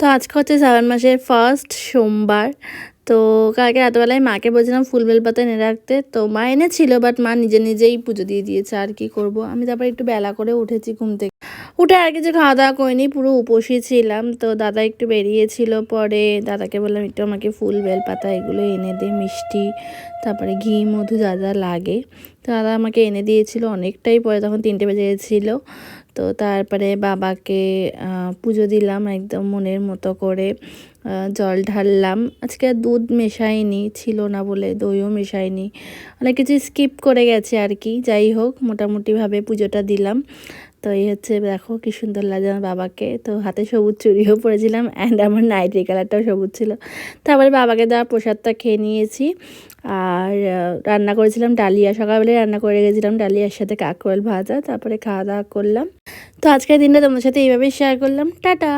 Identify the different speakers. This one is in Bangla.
Speaker 1: তো আজকে হচ্ছে শ্রাবণ মাসের ফার্স্ট সোমবার। তো কালকে রাতবেলায় মাকে বলছিলাম ফুল বেলপাতা এনে রাখতে, তো মা এনেছিল, বাট মা নিজে নিজেই পুজো দিয়ে দিয়েছে। আর কি করব, আমি তারপরে একটু বেলা করে উঠেছি ঘুম থেকে। উঠে আর কিছু খাওয়া দাওয়া করিনি, পুরো উপোসই ছিলাম। তো দাদা একটু বেরিয়েছিল, পরে দাদাকে বললাম একটু আমাকে ফুল বেলপাতা এগুলো এনে দে, মিষ্টি, তারপরে ঘি মধু যা যা লাগে। তো দাদা আমাকে এনে দিয়েছিল অনেকটাই, পরে তখন 3টে বেজে গেছিলো। তো তারপরে বাবাকে পুজো দিলাম একদম মনের মতো করে, জল ঢাললাম। আজকে দুধ মেশাইনি, ছিল না বলে দইও মেশাইনি, অনেক কিছু স্কিপ করে গেছে আর কি। যাই হোক, মোটামুটিভাবে পুজোটা দিলাম। তো এই হচ্ছে, দেখো কি সুন্দর লাগে আমার বাবাকে। তো হাতে সবুজ চুড়িও পরেছিলাম, অ্যান্ড আমার নাইটি কালারটাও সবুজ ছিল। তারপরে বাবাকে দেওয়া প্রসাদটা খেয়ে নিয়েছি। আর রান্না করেছিলাম ডালিয়া, সকালবেলায় রান্না করে গেছিলাম ডালিয়ার সাথে কাঁকরোল ভাজা। তারপরে খাওয়া দাওয়া করলাম। তো আজকের দিনটা তোমাদের সাথে এইভাবেই শেয়ার করলাম। টাটা।